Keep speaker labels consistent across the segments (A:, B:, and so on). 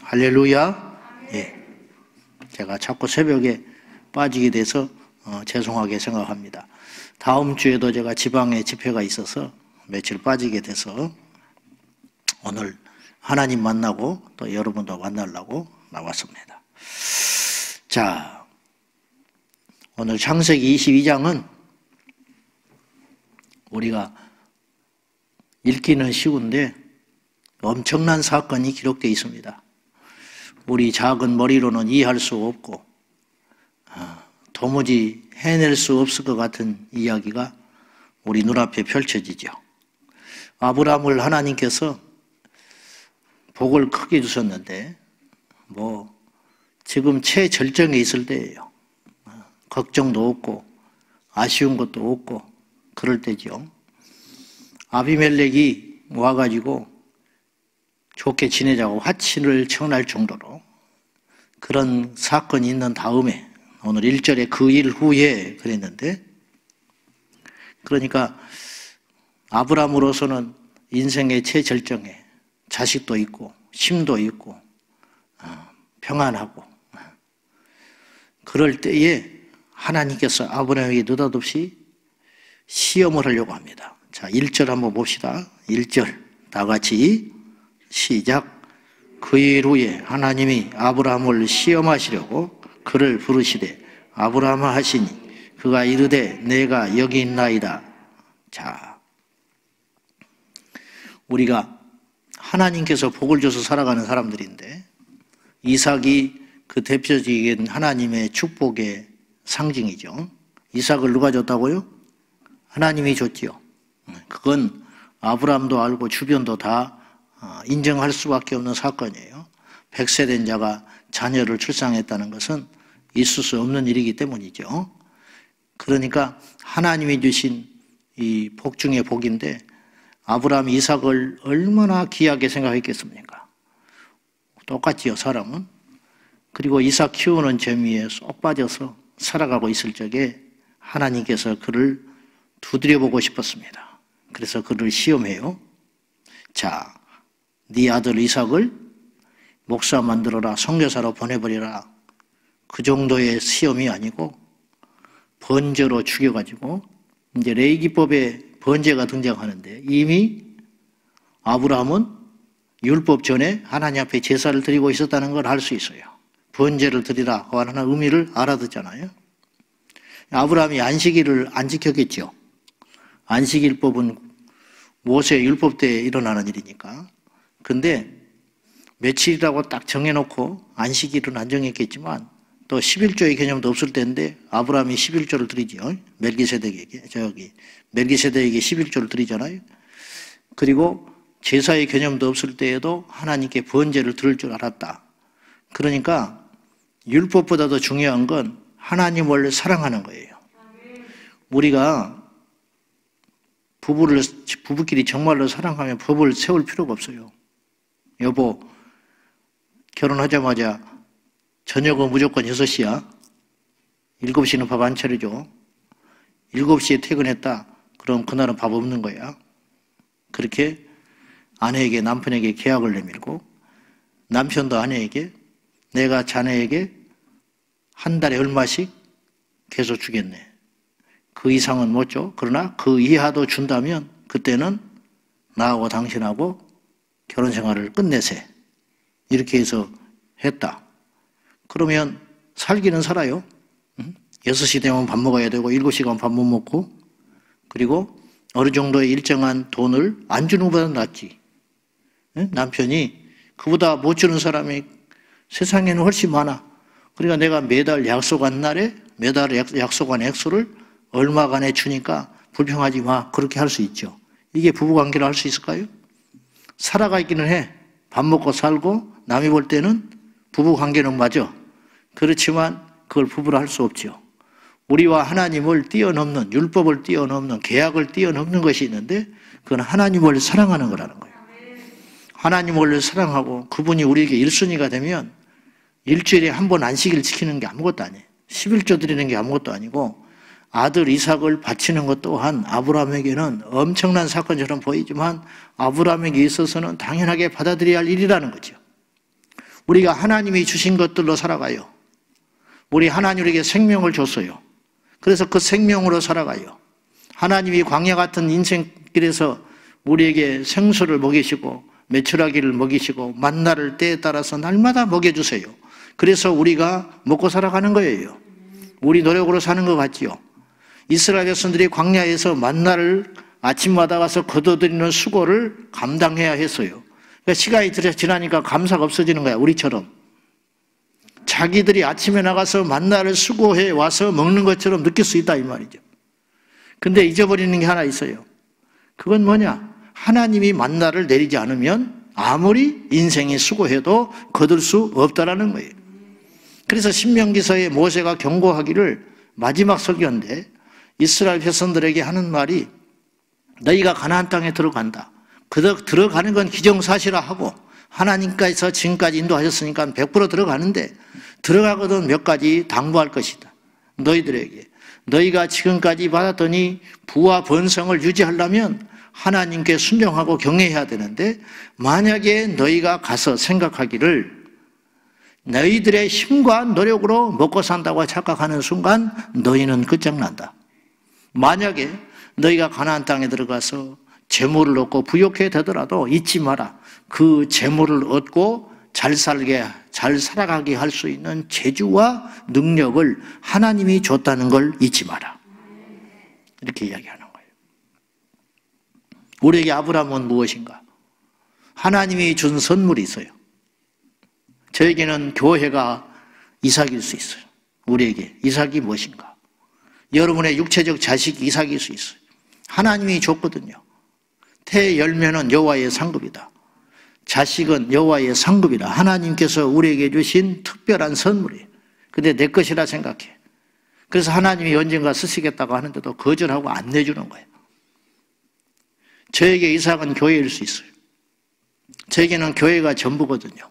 A: 할렐루야. 예. 제가 자꾸 새벽에 빠지게 돼서 죄송하게 생각합니다. 다음 주에도 제가 지방에 집회가 있어서 며칠 빠지게 돼서 오늘 하나님 만나고 또 여러분도 만나려고 나왔습니다. 자, 오늘 창세기 22장은 우리가 읽기는 쉬운데 엄청난 사건이 기록되어 있습니다. 우리 작은 머리로는 이해할 수 없고 도무지 해낼 수 없을 것 같은 이야기가 우리 눈앞에 펼쳐지죠. 아브라함을 하나님께서 복을 크게 주셨는데 지금 최절정에 있을 때예요. 걱정도 없고 아쉬운 것도 없고 그럴 때죠. 아비멜렉이 와가지고 좋게 지내자고 화친을 청할 정도로 그런 사건이 있는 다음에 오늘 1절에 그 일 후에 그랬는데, 그러니까 아브라함으로서는 인생의 최절정에 자식도 있고 힘도 있고 평안하고 그럴 때에 하나님께서 아브라함에게 느닷없이 시험을 하려고 합니다. 자, 1절 한번 봅시다. 1절 다 같이 시작. 그 일 후에 하나님이 아브라함을 시험하시려고 그를 부르시되 아브라함아 하시니 그가 이르되 내가 여기 있나이다. 자, 우리가 하나님께서 복을 줘서 살아가는 사람들인데 이삭이 그 대표적인 하나님의 축복의 상징이죠. 이삭을 누가 줬다고요? 하나님이 줬지요. 그건 아브라함도 알고 주변도 다 인정할 수밖에 없는 사건이에요. 100세 된 자가 자녀를 출산했다는 것은 있을 수 없는 일이기 때문이죠. 그러니까 하나님이 주신 이 복 중의 복인데 아브라함이 이삭을 얼마나 귀하게 생각했겠습니까? 똑같지요, 사람은. 그리고 이삭 키우는 재미에 쏙 빠져서 살아가고 있을 적에 하나님께서 그를 두드려보고 싶었습니다. 그래서 그를 시험해요. 자, 네 아들 이삭을 목사 만들어라, 선교사로 보내버리라. 그 정도의 시험이 아니고 번제로 죽여가지고 이제 레위기법에 번제가 등장하는데 이미 아브라함은 율법 전에 하나님 앞에 제사를 드리고 있었다는 걸 알 수 있어요. 번제를 드리라 하는 의미를 알아듣잖아요. 아브라함이 안식일을 안 지켰겠죠. 안식일법은 모세 율법 때 일어나는 일이니까. 근데 며칠이라고 딱 정해놓고 안식일은 안 정했겠지만 또 11조의 개념도 없을 때인데 아브라함이 11조를 드리죠. 멜기세덱에게 11조를 드리잖아요. 그리고 제사의 개념도 없을 때에도 하나님께 번제를 드릴 줄 알았다. 그러니까 율법보다 더 중요한 건 하나님을 사랑하는 거예요. 우리가 부부끼리 정말로 사랑하면 법을 세울 필요가 없어요. 여보, 결혼하자마자 저녁은 무조건 6시야. 7시는 밥 안 차려줘. 7시에 퇴근했다. 그럼 그날은 밥 없는 거야. 그렇게 아내에게, 남편에게 계약을 내밀고 남편도 아내에게 내가 자네에게 한 달에 얼마씩 계속 주겠네. 그 이상은 못 줘. 그러나 그 이하도 준다면 그때는 나하고 당신하고 결혼 생활을 끝내세. 이렇게 해서 했다. 그러면 살기는 살아요. 6시 되면 밥 먹어야 되고 7시간 밥 못 먹고 그리고 어느 정도의 일정한 돈을 안 주는 것보다 낫지. 남편이 그보다 못 주는 사람이 세상에는 훨씬 많아. 그러니까 내가 매달 약속한 날에 매달 약속한 액수를 얼마간에 주니까 불평하지 마. 그렇게 할 수 있죠. 이게 부부관계를 할 수 있을까요? 살아가 있기는 해. 밥 먹고 살고 남이 볼 때는 부부관계는 맞아. 그렇지만 그걸 부부로 할 수 없죠. 우리와 하나님을 뛰어넘는, 율법을 뛰어넘는, 계약을 뛰어넘는 것이 있는데 그건 하나님을 사랑하는 거라는 거예요. 하나님을 사랑하고 그분이 우리에게 1순위가 되면 일주일에 한 번 안식일 지키는 게 아무것도 아니에요. 11조 드리는 게 아무것도 아니고 아들 이삭을 바치는 것 또한 아브라함에게는 엄청난 사건처럼 보이지만 아브라함에게 있어서는 당연하게 받아들여야 할 일이라는 거죠. 우리가 하나님이 주신 것들로 살아가요. 우리 하나님에게 생명을 줬어요. 그래서 그 생명으로 살아가요. 하나님이 광야 같은 인생길에서 우리에게 생수를 먹이시고 메추라기를 먹이시고 만나를 때에 따라서 날마다 먹여주세요. 그래서 우리가 먹고 살아가는 거예요. 우리 노력으로 사는 것 같지요. 이스라엘 백성들이 광야에서 만나를 아침마다 가서 거둬들이는 수고를 감당해야 했어요. 그러니까 시간이 지나니까 감사가 없어지는 거야. 우리처럼 자기들이 아침에 나가서 만나를 수고해 와서 먹는 것처럼 느낄 수 있다 이 말이죠. 근데 잊어버리는 게 하나 있어요. 그건 뭐냐? 하나님이 만나를 내리지 않으면 아무리 인생이 수고해도 거둘 수 없다라는 거예요. 그래서 신명기서에 모세가 경고하기를 마지막 설교인데 이스라엘 백성들에게 하는 말이 너희가 가나안 땅에 들어간다. 들어가는 건 기정사실화하고 하나님께서 지금까지 인도하셨으니까 100% 들어가는데 들어가거든 몇 가지 당부할 것이다. 너희들에게 너희가 지금까지 받았던 이 부와 번성을 유지하려면 하나님께 순종하고 경외해야 되는데 만약에 너희가 가서 생각하기를 너희들의 힘과 노력으로 먹고 산다고 착각하는 순간 너희는 끝장난다. 만약에 너희가 가나안 땅에 들어가서 재물을 얻고 부욕해 되더라도 잊지 마라. 그 재물을 얻고 잘 살아가게 할 수 있는 재주와 능력을 하나님이 줬다는 걸 잊지 마라. 이렇게 이야기하는 거예요. 우리에게 아브라함은 무엇인가? 하나님이 준 선물이 있어요. 저에게는 교회가 이삭일 수 있어요. 우리에게 이삭이 무엇인가? 여러분의 육체적 자식이 이삭일 수 있어요. 하나님이 줬거든요. 태 열매는 여호와의 상급이다. 자식은 여호와의 상급이다. 하나님께서 우리에게 주신 특별한 선물이에요. 근데 내 것이라 생각해. 그래서 하나님이 언젠가 쓰시겠다고 하는데도 거절하고 안 내주는 거예요. 저에게 이삭은 교회일 수 있어요. 저에게는 교회가 전부거든요.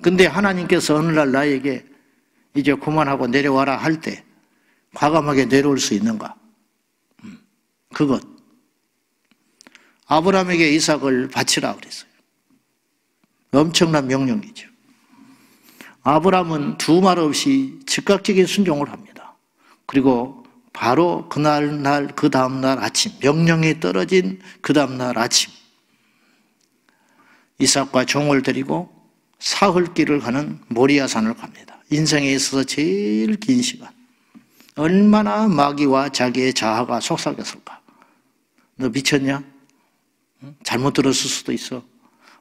A: 근데 하나님께서 어느 날 나에게 이제 그만하고 내려와라 할 때 과감하게 내려올 수 있는가? 그것. 아브라함에게 이삭을 바치라 그랬어요. 엄청난 명령이죠. 아브라함은 두 말 없이 즉각적인 순종을 합니다. 그리고 바로 그 다음 날 아침, 명령이 떨어진 그 다음 날 아침, 이삭과 종을 데리고 사흘길을 가는 모리아산을 갑니다. 인생에 있어서 제일 긴 시간. 얼마나 마귀와 자기의 자아가 속삭였을까? 너 미쳤냐? 잘못 들었을 수도 있어.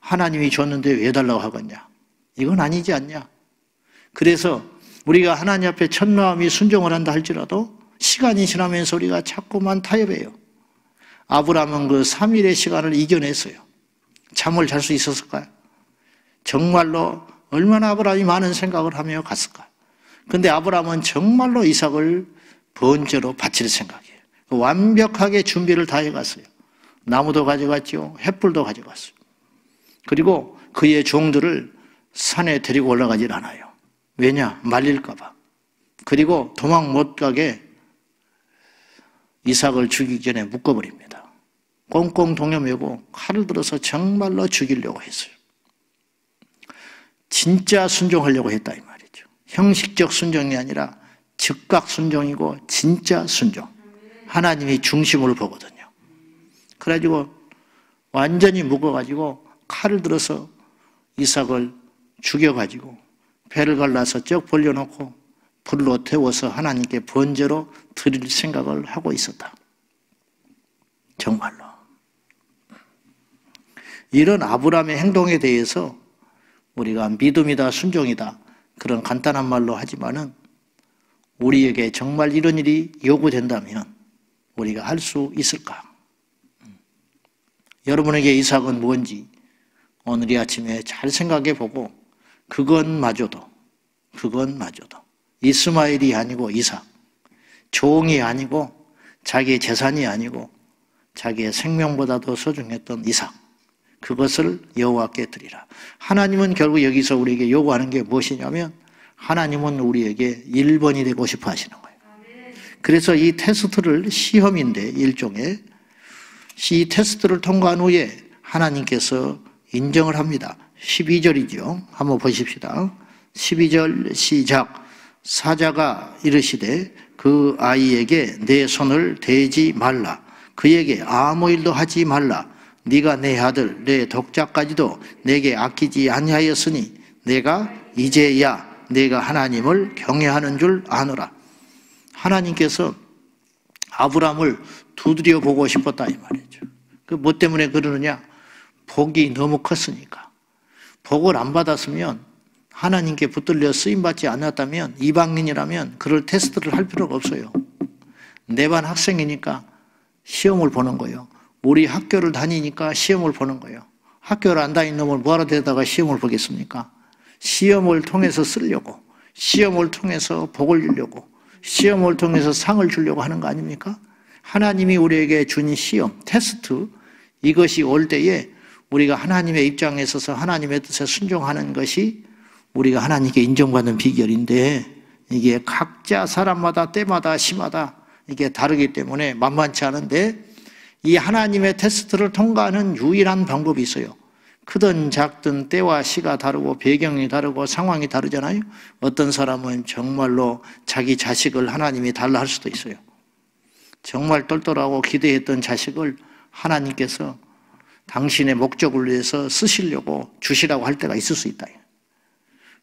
A: 하나님이 줬는데 왜 달라고 하겠냐? 이건 아니지 않냐? 그래서 우리가 하나님 앞에 첫마음이 순종을 한다 할지라도 시간이 지나면서 우리가 자꾸만 타협해요. 아브라함은 그 3일의 시간을 이겨냈어요. 잠을 잘 수 있었을까요? 정말로 얼마나 아브라함이 많은 생각을 하며 갔을까? 근데 아브라함은 정말로 이삭을 번제로 바칠 생각이에요. 완벽하게 준비를 다 해갔어요. 나무도 가져갔죠. 횃불도 가져갔어요. 그리고 그의 종들을 산에 데리고 올라가질 않아요. 왜냐? 말릴까 봐. 그리고 도망 못 가게 이삭을 죽이기 전에 묶어버립니다. 꽁꽁 동여매고 칼을 들어서 정말로 죽이려고 했어요. 진짜 순종하려고 했다 이 말이죠. 형식적 순종이 아니라 즉각 순종이고 진짜 순종. 하나님이 중심으로 보거든요. 그래가지고 완전히 묶어가지고 칼을 들어서 이삭을 죽여가지고 배를 갈라서 쩍 벌려놓고 불로 태워서 하나님께 번제로 드릴 생각을 하고 있었다. 정말로. 이런 아브라함의 행동에 대해서 우리가 믿음이다, 순종이다 그런 간단한 말로 하지만은 우리에게 정말 이런 일이 요구된다면 우리가 할 수 있을까? 여러분에게 이삭은 뭔지 오늘 이 아침에 잘 생각해 보고 그것마저도 이스마엘이 아니고 이삭, 종이 아니고 자기의 재산이 아니고 자기의 생명보다도 소중했던 이삭, 그것을 여호와께 드리라. 하나님은 결국 여기서 우리에게 요구하는 게 무엇이냐면 하나님은 우리에게 1번이 되고 싶어 하시는 거예요. 그래서 이 테스트를 시험인데 일종의 이 테스트를 통과한 후에 하나님께서 인정을 합니다. 12절이죠. 한번 보십시다. 12절 시작. 사자가 이르시되 그 아이에게 내 손을 대지 말라. 그에게 아무 일도 하지 말라. 네가 내 아들 내 독자까지도 내게 아끼지 아니하였으니 내가 이제야 내가 하나님을 경외하는 줄 아노라. 하나님께서 아브라함을 두드려 보고 싶었다 이 말이죠. 그 뭐 때문에 그러느냐? 복이 너무 컸으니까. 복을 안 받았으면, 하나님께 붙들려 쓰임받지 않았다면, 이방인이라면 그럴 테스트를 할 필요가 없어요. 내 반 학생이니까 시험을 보는 거예요. 우리 학교를 다니니까 시험을 보는 거예요. 학교를 안 다니는 놈을 뭐하러 데다가 시험을 보겠습니까? 시험을 통해서 쓰려고, 시험을 통해서 복을 주려고, 시험을 통해서 상을 주려고 하는 거 아닙니까? 하나님이 우리에게 준 시험, 테스트, 이것이 올 때에 우리가 하나님의 입장에 서서 하나님의 뜻에 순종하는 것이 우리가 하나님께 인정받는 비결인데, 이게 각자 사람마다 때마다 시마다 이게 다르기 때문에 만만치 않은데, 이 하나님의 테스트를 통과하는 유일한 방법이 있어요. 크든 작든 때와 시가 다르고 배경이 다르고 상황이 다르잖아요. 어떤 사람은 정말로 자기 자식을 하나님이 달라 할 수도 있어요. 정말 똘똘하고 기대했던 자식을 하나님께서 당신의 목적을 위해서 쓰시려고 주시라고 할 때가 있을 수 있다.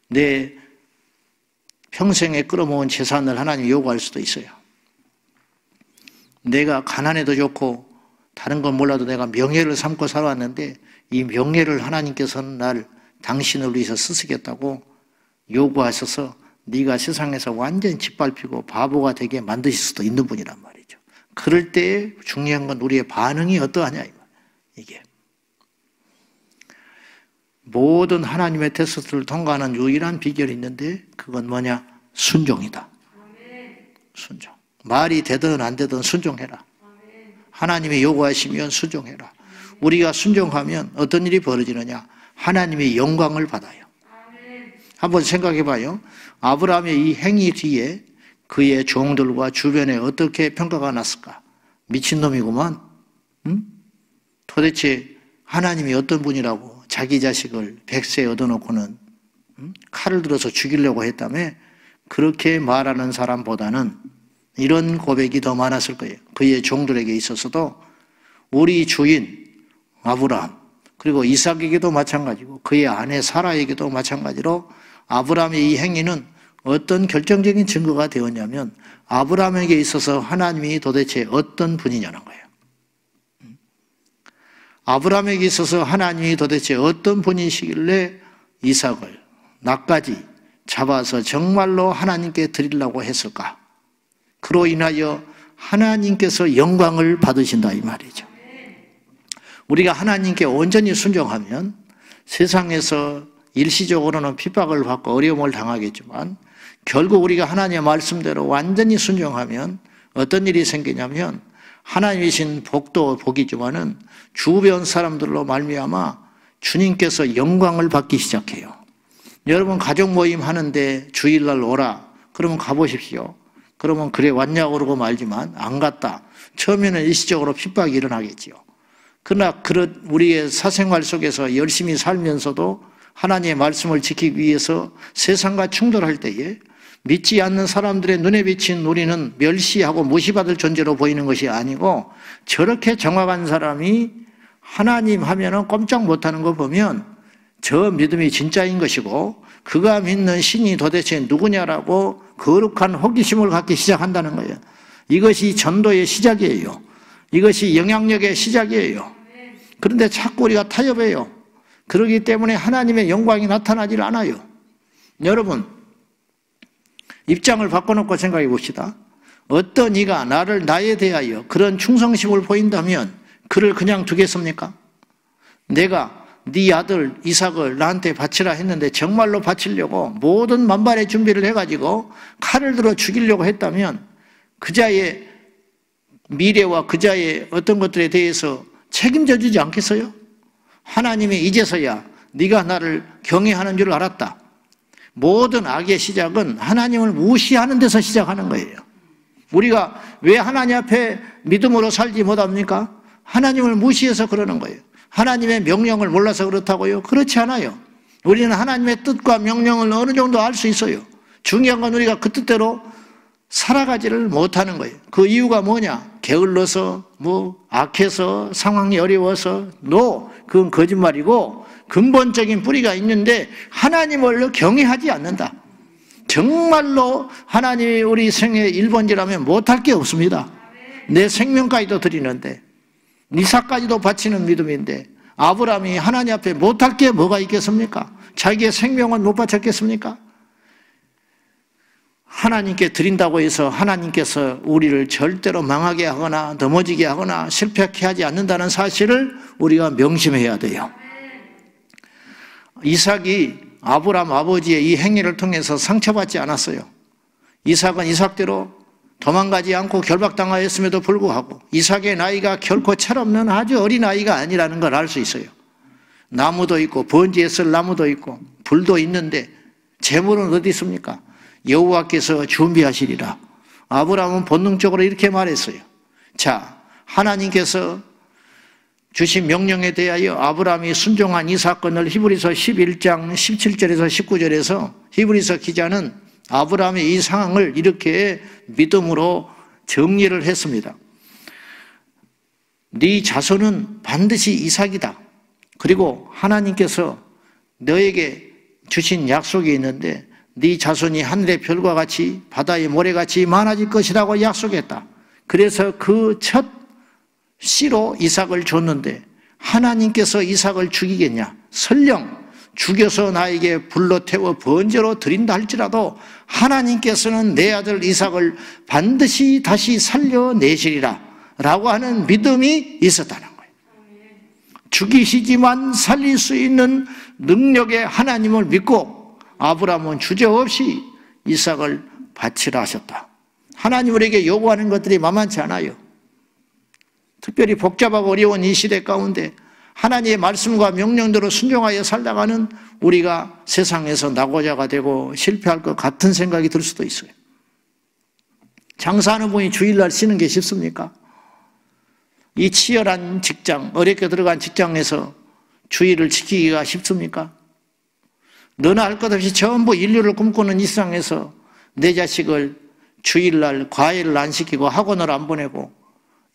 A: 내 평생에 끌어모은 재산을 하나님 요구할 수도 있어요. 내가 가난해도 좋고 다른 건 몰라도 내가 명예를 삼고 살아왔는데, 이 명예를 하나님께서는 날 당신을 위해서 쓰시겠다고 요구하셔서 네가 세상에서 완전히 짓밟히고 바보가 되게 만드실 수도 있는 분이란 말이죠. 그럴 때 중요한 건 우리의 반응이 어떠하냐, 이게. 모든 하나님의 테스트를 통과하는 유일한 비결이 있는데, 그건 뭐냐? 순종이다. 순종. 말이 되든 안 되든 순종해라. 하나님이 요구하시면 순종해라. 우리가 순종하면 어떤 일이 벌어지느냐? 하나님이 영광을 받아요. 한번 생각해 봐요. 아브라함의 이 행위 뒤에 그의 종들과 주변에 어떻게 평가가 났을까? 미친놈이구만. 응? 도대체 하나님이 어떤 분이라고 자기 자식을 백세에 얻어놓고는 칼을 들어서 죽이려고 했다며? 그렇게 말하는 사람보다는 이런 고백이 더 많았을 거예요. 그의 종들에게 있어서도 우리 주인 아브라함, 그리고 이삭에게도 마찬가지고 그의 아내 사라에게도 마찬가지로 아브라함의 이 행위는 어떤 결정적인 증거가 되었냐면, 아브라함에게 있어서 하나님이 도대체 어떤 분이냐는 거예요. 아브라함에게 있어서 하나님이 도대체 어떤 분이시길래 이삭을 나까지 잡아서 정말로 하나님께 드리려고 했을까? 그로 인하여 하나님께서 영광을 받으신다 이 말이죠. 우리가 하나님께 온전히 순종하면 세상에서 일시적으로는 핍박을 받고 어려움을 당하겠지만, 결국 우리가 하나님의 말씀대로 완전히 순종하면 어떤 일이 생기냐면, 하나님이 주신 복도 복이지만은 주변 사람들로 말미암아 주님께서 영광을 받기 시작해요. 여러분 가족 모임 하는데 주일날 오라 그러면 가보십시오. 그러면 그래 왔냐고 그러고 말지만 안 갔다. 처음에는 일시적으로 핍박이 일어나겠지요. 그러나 우리의 사생활 속에서 열심히 살면서도 하나님의 말씀을 지키기 위해서 세상과 충돌할 때에 믿지 않는 사람들의 눈에 비친 우리는 멸시하고 무시받을 존재로 보이는 것이 아니고, 저렇게 정확한 사람이 하나님 하면은 꼼짝 못하는 거 보면 저 믿음이 진짜인 것이고, 그가 믿는 신이 도대체 누구냐라고 거룩한 호기심을 갖기 시작한다는 거예요. 이것이 전도의 시작이에요. 이것이 영향력의 시작이에요. 그런데 자꾸 우리가 타협해요. 그렇기 때문에 하나님의 영광이 나타나질 않아요. 여러분, 입장을 바꿔놓고 생각해 봅시다. 어떤 이가 나에 대하여 그런 충성심을 보인다면 그를 그냥 두겠습니까? 내가 네 아들 이삭을 나한테 바치라 했는데 정말로 바치려고 모든 만반의 준비를 해가지고 칼을 들어 죽이려고 했다면 그자의 미래와 그자의 어떤 것들에 대해서 책임져 주지 않겠어요? 하나님이 이제서야 네가 나를 경외하는 줄 알았다. 모든 악의 시작은 하나님을 무시하는 데서 시작하는 거예요. 우리가 왜 하나님 앞에 믿음으로 살지 못합니까? 하나님을 무시해서 그러는 거예요. 하나님의 명령을 몰라서 그렇다고요? 그렇지 않아요. 우리는 하나님의 뜻과 명령을 어느 정도 알 수 있어요. 중요한 건 우리가 그 뜻대로 살아가지를 못하는 거예요. 그 이유가 뭐냐? 게을러서, 악해서, 상황이 어려워서, 그건 거짓말이고 근본적인 뿌리가 있는데 하나님을 경외하지 않는다. 정말로 하나님이 우리 생의 1번지라면 못할 게 없습니다. 내 생명까지도 드리는데, 이삭까지도 바치는 믿음인데, 아브라함이 하나님 앞에 못할 게 뭐가 있겠습니까? 자기의 생명을 못 바쳤겠습니까? 하나님께 드린다고 해서 하나님께서 우리를 절대로 망하게 하거나 넘어지게 하거나 실패하게 하지 않는다는 사실을 우리가 명심해야 돼요. 이삭이 아브라함 아버지의 이 행위를 통해서 상처받지 않았어요. 이삭은 이삭대로 도망가지 않고 결박당하였음에도 불구하고 이삭의 나이가 결코 철없는 아주 어린 아이가 아니라는 걸 알 수 있어요. 나무도 있고 번지에 쓸 나무도 있고 불도 있는데 재물은 어디 있습니까? 여호와께서 준비하시리라. 아브라함은 본능적으로 이렇게 말했어요. 자, 하나님께서 주신 명령에 대하여 아브라함이 순종한 이 사건을 히브리서 11장 17절에서 19절에서 히브리서 기자는 아브라함의 이 상황을 이렇게 믿음으로 정리를 했습니다. 네 자손은 반드시 이삭이다. 그리고 하나님께서 너에게 주신 약속이 있는데 네 자손이 하늘의 별과 같이 바다의 모래같이 많아질 것이라고 약속했다. 그래서 그 첫 씨로 이삭을 줬는데 하나님께서 이삭을 죽이겠냐? 설령 죽여서 나에게 불로 태워 번제로 드린다 할지라도 하나님께서는 내 아들 이삭을 반드시 다시 살려내시리라 라고 하는 믿음이 있었다는 거예요. 죽이시지만 살릴 수 있는 능력의 하나님을 믿고 아브라함은 주저없이 이삭을 바치라 하셨다. 하나님 우리에게 요구하는 것들이 만만치 않아요. 특별히 복잡하고 어려운 이 시대 가운데 하나님의 말씀과 명령대로 순종하여 살다가는 우리가 세상에서 낙오자가 되고 실패할 것 같은 생각이 들 수도 있어요. 장사하는 분이 주일날 쉬는 게 쉽습니까? 이 치열한 직장, 어렵게 들어간 직장에서 주일을 지키기가 쉽습니까? 너나 할 것 없이 전부 인류를 꿈꾸는 이 세상에서 내 자식을 주일날 과외를 안 시키고 학원을 안 보내고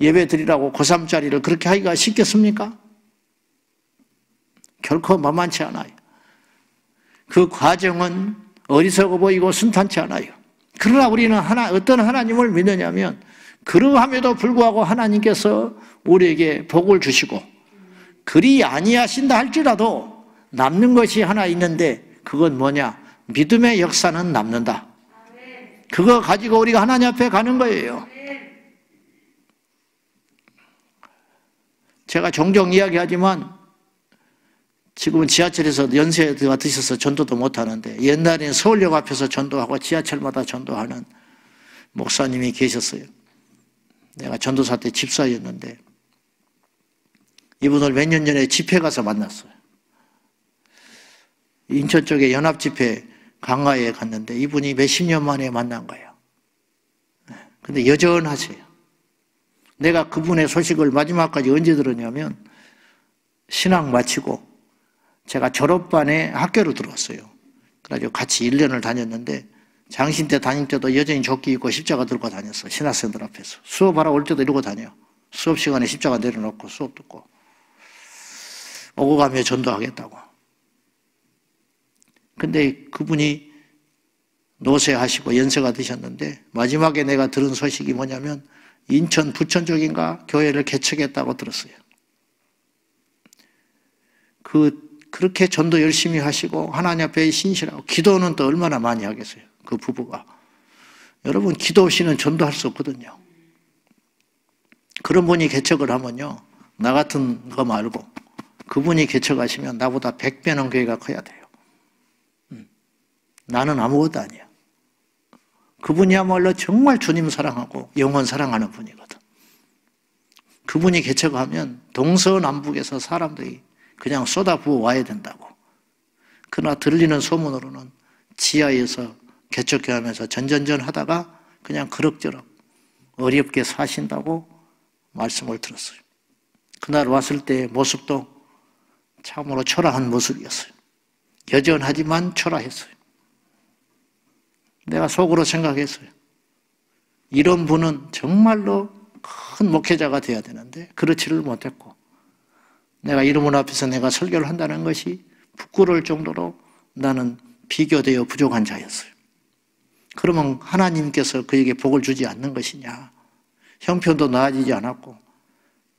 A: 예배 드리라고 고3짜리를 그렇게 하기가 쉽겠습니까? 결코 만만치 않아요. 그 과정은 어리석어 보이고 순탄치 않아요. 그러나 우리는 어떤 하나님을 믿느냐면 그러함에도 불구하고 하나님께서 우리에게 복을 주시고 그리 아니하신다 할지라도 남는 것이 하나 있는데 그건 뭐냐? 믿음의 역사는 남는다. 그거 가지고 우리가 하나님 앞에 가는 거예요. 제가 종종 이야기하지만 지금은 지하철에서 연세가 드셔서 전도도 못하는데 옛날에는 서울역 앞에서 전도하고 지하철마다 전도하는 목사님이 계셨어요. 내가 전도사 때 집사였는데 이분을 몇 년 전에 집회 가서 만났어요. 인천 쪽에 연합집회 강화에 갔는데 이분이 몇십 년 만에 만난 거예요. 근데 여전하세요. 내가 그분의 소식을 마지막까지 언제 들었냐면 신학 마치고 제가 졸업반에 학교를 들어왔어요. 그래가지고 같이 1년을 다녔는데 장신 때 다닐 때도 여전히 조끼 입고 십자가 들고 다녔어. 신학생들 앞에서. 수업하러 올 때도 이러고 다녀. 수업 시간에 십자가 내려놓고 수업 듣고 오고 가며 전도하겠다고. 근데 그분이 노쇠하시고 연세가 드셨는데 마지막에 내가 들은 소식이 뭐냐면 인천 부천 쪽인가 교회를 개척했다고 들었어요. 그렇게 전도 열심히 하시고 하나님 앞에 신실하고 기도는 또 얼마나 많이 하겠어요. 그 부부가. 여러분 기도 없이는 전도할 수 없거든요. 그런 분이 개척을 하면요. 나 같은 거 말고 그분이 개척하시면 나보다 100배는 교회가 커야 돼요. 나는 아무것도 아니야. 그분이야말로 정말 주님 사랑하고 영혼 사랑하는 분이거든. 그분이 개척하면 동서남북에서 사람들이 그냥 쏟아부어 와야 된다고. 그러나 들리는 소문으로는 지하에서 개척해 하면서 전전전 하다가 그냥 그럭저럭 어렵게 사신다고 말씀을 들었어요. 그날 왔을 때의 모습도 참으로 초라한 모습이었어요. 여전하지만 초라했어요. 내가 속으로 생각했어요. 이런 분은 정말로 큰 목회자가 되어야 되는데 그렇지를 못했고, 내가 이런 분 앞에서 내가 설교를 한다는 것이 부끄러울 정도로 나는 비교되어 부족한 자였어요. 그러면 하나님께서 그에게 복을 주지 않는 것이냐? 형편도 나아지지 않았고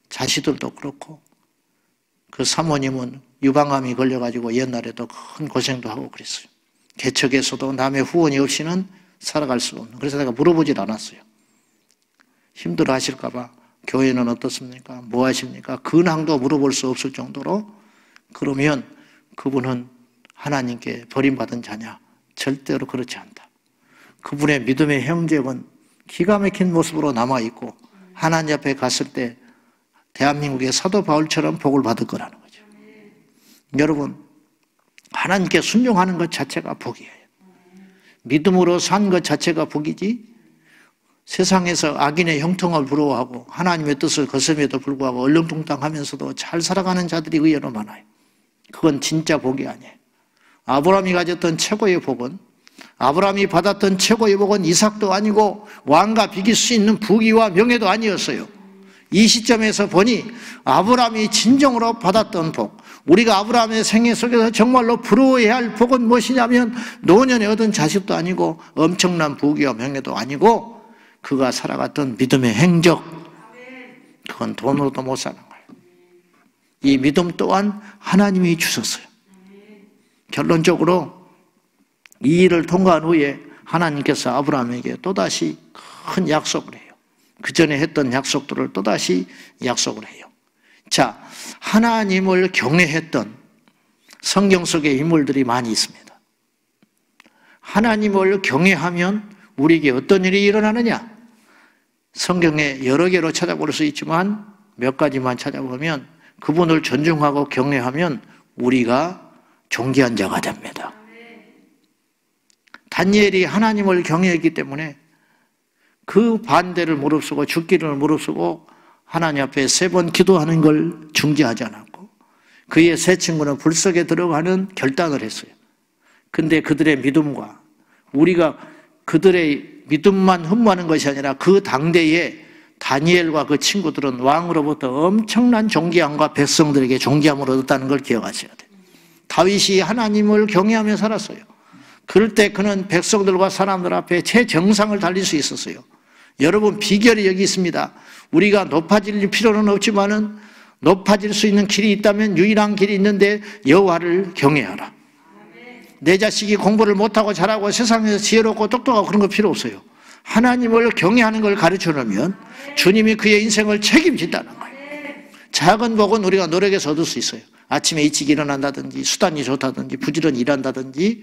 A: 자식들도 그렇고, 그 사모님은 유방암이 걸려가지고 옛날에도 큰 고생도 하고 그랬어요. 개척에서도 남의 후원이 없이는 살아갈 수 없는. 그래서 내가 물어보질 않았어요. 힘들어 하실까 봐. 교회는 어떻습니까? 뭐 하십니까? 근황도 물어볼 수 없을 정도로. 그러면 그분은 하나님께 버림받은 자냐? 절대로 그렇지 않다. 그분의 믿음의 행적은 기가 막힌 모습으로 남아있고, 하나님 앞에 갔을 때 대한민국의 사도 바울처럼 복을 받을 거라는 거죠. 여러분, 하나님께 순종하는 것 자체가 복이에요. 믿음으로 산 것 자체가 복이지, 세상에서 악인의 형통을 부러워하고 하나님의 뜻을 거스름에도 불구하고 얼렁뚱땅하면서도 잘 살아가는 자들이 의외로 많아요. 그건 진짜 복이 아니에요. 아브라함이 가졌던 최고의 복은, 아브라함이 받았던 최고의 복은 이삭도 아니고 왕과 비길 수 있는 부귀와 명예도 아니었어요. 이 시점에서 보니 아브라함이 진정으로 받았던 복, 우리가 아브라함의 생애 속에서 정말로 부러워해야 할 복은 무엇이냐면, 노년에 얻은 자식도 아니고 엄청난 부귀와 명예도 아니고 그가 살아갔던 믿음의 행적, 그건 돈으로도 못 사는 거예요. 이 믿음 또한 하나님이 주셨어요. 결론적으로 이 일을 통과한 후에 하나님께서 아브라함에게 또다시 큰 약속을 해요. 그 전에 했던 약속들을 또다시 약속을 해요. 자, 하나님을 경외했던 성경 속의 인물들이 많이 있습니다. 하나님을 경외하면 우리에게 어떤 일이 일어나느냐? 성경에 여러 개로 찾아볼 수 있지만 몇 가지만 찾아보면, 그분을 존중하고 경외하면 우리가 존귀한 자가 됩니다. 다니엘이 하나님을 경외했기 때문에 그 반대를 무릅쓰고 죽기를 무릅쓰고 하나님 앞에 3번 기도하는 걸 중지하지 않았고, 그의 세 친구는 불속에 들어가는 결단을 했어요. 근데 그들의 믿음과, 우리가 그들의 믿음만 흠모하는 것이 아니라 그 당대에 다니엘과 그 친구들은 왕으로부터 엄청난 존귀함과 백성들에게 존귀함을 얻었다는 걸 기억하셔야 돼요. 다윗이 하나님을 경외하며 살았어요. 그럴 때 그는 백성들과 사람들 앞에 최정상을 달릴 수 있었어요. 여러분, 비결이 여기 있습니다. 우리가 높아질 필요는 없지만은 높아질 수 있는 길이 있다면 유일한 길이 있는데, 여호와를 경외하라. 내 자식이 공부를 못하고 잘하고 세상에서 지혜롭고 똑똑하고 그런 거 필요 없어요. 하나님을 경외하는 걸 가르쳐 놓으면 주님이 그의 인생을 책임진다는 거예요. 작은 복은 우리가 노력해서 얻을 수 있어요. 아침에 일찍 일어난다든지, 수단이 좋다든지, 부지런히 일한다든지,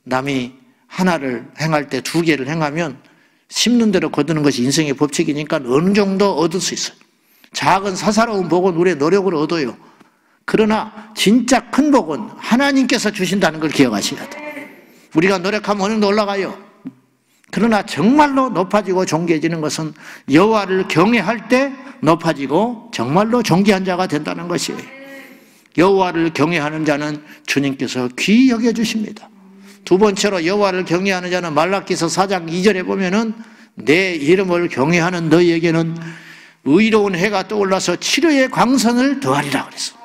A: 남이 하나를 행할 때 2개를 행하면 심는 대로 거두는 것이 인생의 법칙이니까 어느 정도 얻을 수 있어요. 작은 사사로운 복은 우리의 노력으로 얻어요. 그러나 진짜 큰 복은 하나님께서 주신다는 걸 기억하셔야 돼요. 우리가 노력하면 어느 정도 올라가요. 그러나 정말로 높아지고 존귀해지는 것은 여호와를 경외할 때 높아지고 정말로 존귀한 자가 된다는 것이에요. 여호와를 경외하는 자는 주님께서 귀히 여겨주십니다. 두 번째로 여호와를 경외하는 자는 말라기서 4장 2절에 보면은, 내 이름을 경외하는 너희에게는 의로운 해가 떠올라서 치료의 광선을 더하리라 그랬어.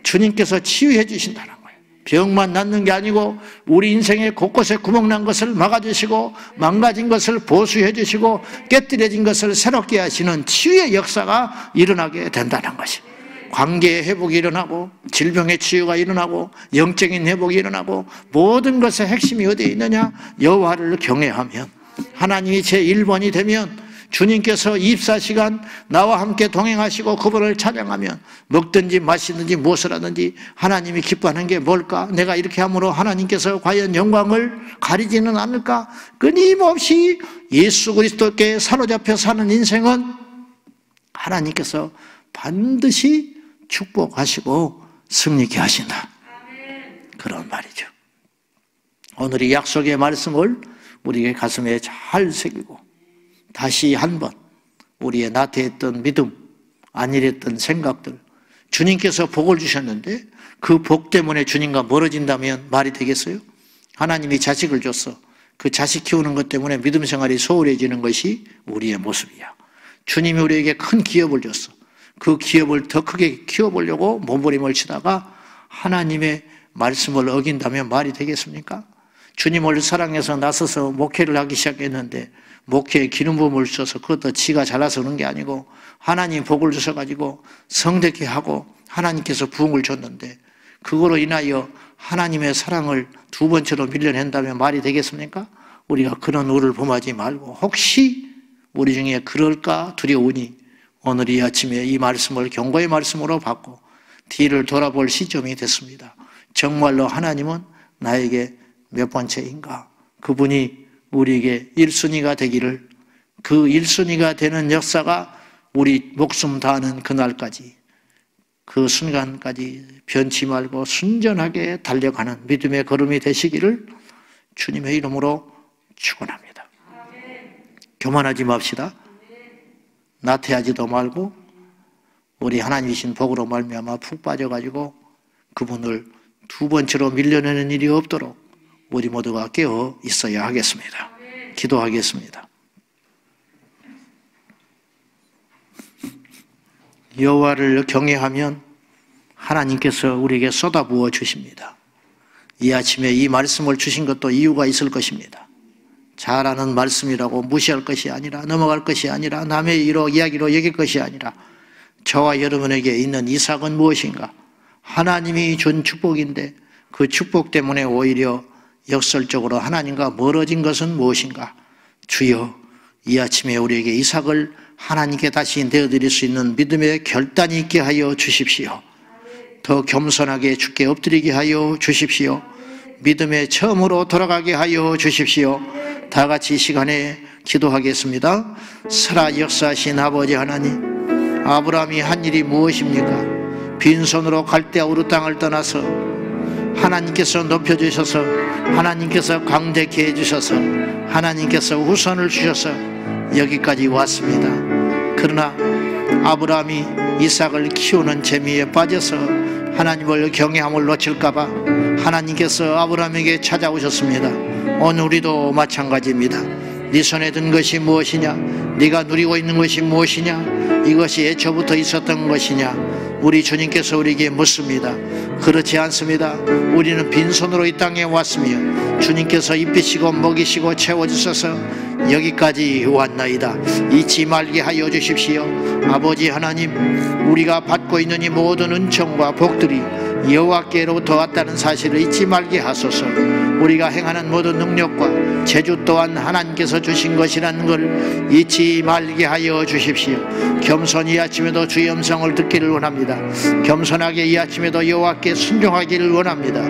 A: 주님께서 치유해 주신다는 거예요. 병만 낫는 게 아니고 우리 인생에 곳곳에 구멍난 것을 막아주시고, 망가진 것을 보수해 주시고, 깨뜨려진 것을 새롭게 하시는 치유의 역사가 일어나게 된다는 것이에요. 관계의 회복이 일어나고, 질병의 치유가 일어나고, 영적인 회복이 일어나고, 모든 것의 핵심이 어디에 있느냐? 여호와를 경외하면, 하나님이 제1번이 되면 주님께서 24시간 나와 함께 동행하시고 그분을 찬양하면, 먹든지 마시든지 무엇을 하든지 하나님이 기뻐하는 게 뭘까? 내가 이렇게 함으로 하나님께서 과연 영광을 가리지는 않을까? 끊임없이 예수 그리스도께 사로잡혀 사는 인생은 하나님께서 반드시 축복하시고 승리케 하신다. 그런 말이죠. 오늘 이 약속의 말씀을 우리의 가슴에 잘 새기고, 다시 한번 우리의 나태했던 믿음, 안일했던 생각들, 주님께서 복을 주셨는데 그 복 때문에 주님과 멀어진다면 말이 되겠어요? 하나님이 자식을 줬어. 그 자식 키우는 것 때문에 믿음 생활이 소홀해지는 것이 우리의 모습이야. 주님이 우리에게 큰 기업을 줬어. 그 기업을 더 크게 키워보려고 몸부림을 치다가 하나님의 말씀을 어긴다면 말이 되겠습니까? 주님을 사랑해서 나서서 목회를 하기 시작했는데 목회에 기름 부음을 주셔서 그것도 지가 잘나서 그런 게 아니고 하나님 복을 주셔가지고 성되게 하고 하나님께서 부흥을 줬는데 그거로 인하여 하나님의 사랑을 두 번째로 밀려낸다면 말이 되겠습니까? 우리가 그런 우를 범하지 말고 혹시 우리 중에 그럴까 두려우니 오늘 이 아침에 이 말씀을 경고의 말씀으로 받고 뒤를 돌아볼 시점이 됐습니다. 정말로 하나님은 나에게 몇 번째인가? 그분이 우리에게 1순위가 되기를, 그 1순위가 되는 역사가 우리 목숨 다하는 그날까지, 그 순간까지 변치 말고 순전하게 달려가는 믿음의 걸음이 되시기를 주님의 이름으로 축원합니다. 교만하지 맙시다. 나태하지도 말고 우리 하나님이신 복으로 말미암아 푹 빠져가지고 그분을 두 번째로 밀려내는 일이 없도록 우리 모두가 깨어 있어야 하겠습니다. 기도하겠습니다. 여호와를 경외하면 하나님께서 우리에게 쏟아부어 주십니다. 이 아침에 이 말씀을 주신 것도 이유가 있을 것입니다. 잘 아는 말씀이라고 무시할 것이 아니라, 넘어갈 것이 아니라, 남의 이야기로 여길 것이 아니라 저와 여러분에게 있는 이삭은 무엇인가? 하나님이 준 축복인데 그 축복 때문에 오히려 역설적으로 하나님과 멀어진 것은 무엇인가? 주여, 이 아침에 우리에게 이삭을 하나님께 다시 내어드릴 수 있는 믿음의 결단이 있게 하여 주십시오. 더 겸손하게 주께 엎드리게 하여 주십시오. 믿음의 처음으로 돌아가게 하여 주십시오. 다 같이 이 시간에 기도하겠습니다. 살아 역사하신 아버지 하나님, 아브라함이 한 일이 무엇입니까? 빈손으로 갈대아 우르 땅을 떠나서 하나님께서 높여주셔서, 하나님께서 강대케 해주셔서, 하나님께서 후손을 주셔서 여기까지 왔습니다. 그러나 아브라함이 이삭을 키우는 재미에 빠져서 하나님을 경외함을 놓칠까봐 하나님께서 아브라함에게 찾아오셨습니다. 오늘 우리도 마찬가지입니다. 네 손에 든 것이 무엇이냐? 네가 누리고 있는 것이 무엇이냐? 이것이 애초부터 있었던 것이냐? 우리 주님께서 우리에게 묻습니다. 그렇지 않습니다. 우리는 빈손으로 이 땅에 왔으며 주님께서 입히시고 먹이시고 채워주셔서 여기까지 왔나이다. 잊지 말게 하여 주십시오. 아버지 하나님, 우리가 받고 있는 이 모든 은총과 복들이 여호와께로부터 왔다는 사실을 잊지 말게 하소서. 우리가 행하는 모든 능력과 재주 또한 하나님께서 주신 것이라는 걸 잊지 말게 하여 주십시오. 겸손히 이 아침에도 주의 음성을 듣기를 원합니다. 겸손하게 이 아침에도 여호와께 순종하기를 원합니다.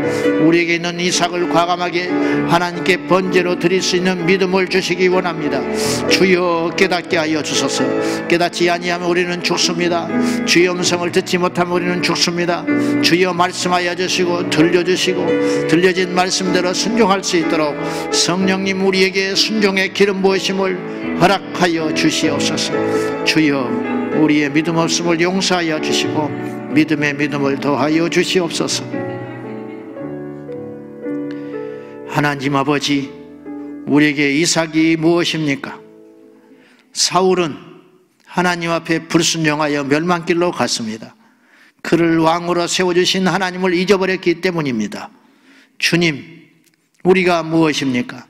A: 우리에게 있는 이삭을 과감하게 하나님께 번제로 드릴 수 있는 믿음을 주시기 원합니다. 주여, 깨닫게 하여 주소서. 깨닫지 아니하면 우리는 죽습니다. 주의 음성을 듣지 못하면 우리는 죽습니다. 주여, 말씀하여 주시고 들려주시고 들려진 말씀대로 순종할 수 있도록 성령님 우리에게 순종의 기름 부으심을 허락하여 주시옵소서. 주여, 우리의 믿음 없음을 용서하여 주시고 믿음의 믿음을 더하여 주시옵소서. 하나님 아버지, 우리에게 이삭이 무엇입니까? 사울은 하나님 앞에 불순종하여 멸망길로 갔습니다. 그를 왕으로 세워주신 하나님을 잊어버렸기 때문입니다. 주님, 우리가 무엇입니까?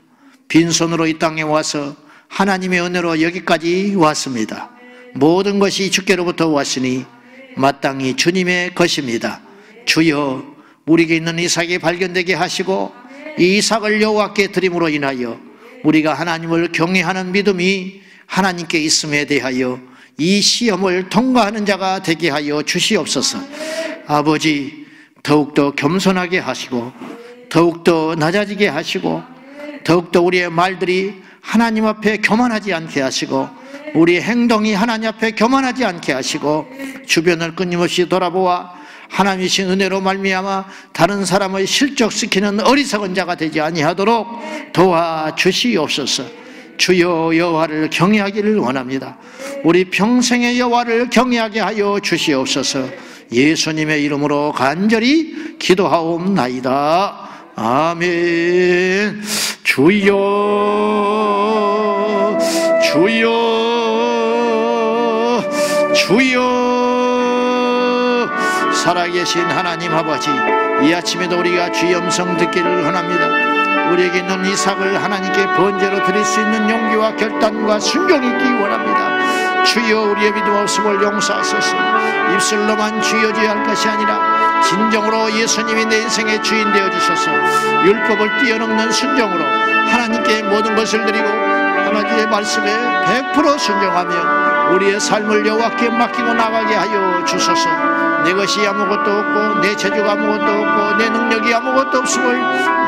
A: 빈손으로 이 땅에 와서 하나님의 은혜로 여기까지 왔습니다. 모든 것이 주께로부터 왔으니 마땅히 주님의 것입니다. 주여, 우리에게 있는 이삭이 발견되게 하시고 이 이삭을 여호와께 드림으로 인하여 우리가 하나님을 경외하는 믿음이 하나님께 있음에 대하여 이 시험을 통과하는 자가 되게 하여 주시옵소서. 아버지, 더욱더 겸손하게 하시고 더욱더 낮아지게 하시고 더욱더 우리의 말들이 하나님 앞에 교만하지 않게 하시고 우리의 행동이 하나님 앞에 교만하지 않게 하시고 주변을 끊임없이 돌아보아 하나님이신 은혜로 말미암아 다른 사람을 실족시키는 어리석은 자가 되지 아니하도록 도와주시옵소서. 주여, 여호와를 경외하기를 원합니다. 우리 평생의 여호와를 경외하게 하여 주시옵소서. 예수님의 이름으로 간절히 기도하옵나이다. 아멘. 주여 주여 주여. 살아계신 하나님 아버지, 이 아침에도 우리가 주의 음성 듣기를 원합니다. 우리에게 있는 이삭을 하나님께 번제로 드릴 수 있는 용기와 결단과 순종이 있기 원합니다. 주여, 우리의 믿음 없음을 용서하소서. 입술로만 주여 주여 할 것이 아니라 진정으로 예수님이 내 인생의 주인 되어주셔서 율법을 뛰어넘는 순종으로 하나님께 모든 것을 드리고 하나님의 말씀에 100% 순종하며 우리의 삶을 여호와께 맡기고 나가게 하여 주소서. 내 것이 아무것도 없고 내 재주가 아무것도 없고 내 능력이 아무것도 없음을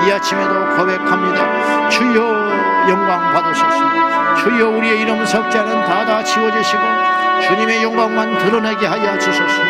A: 이 아침에도 고백합니다. 주여, 영광 받으소서. 주여, 우리의 이름 석자는 다 지워지시고 주님의 영광만 드러내게 하여 주소서.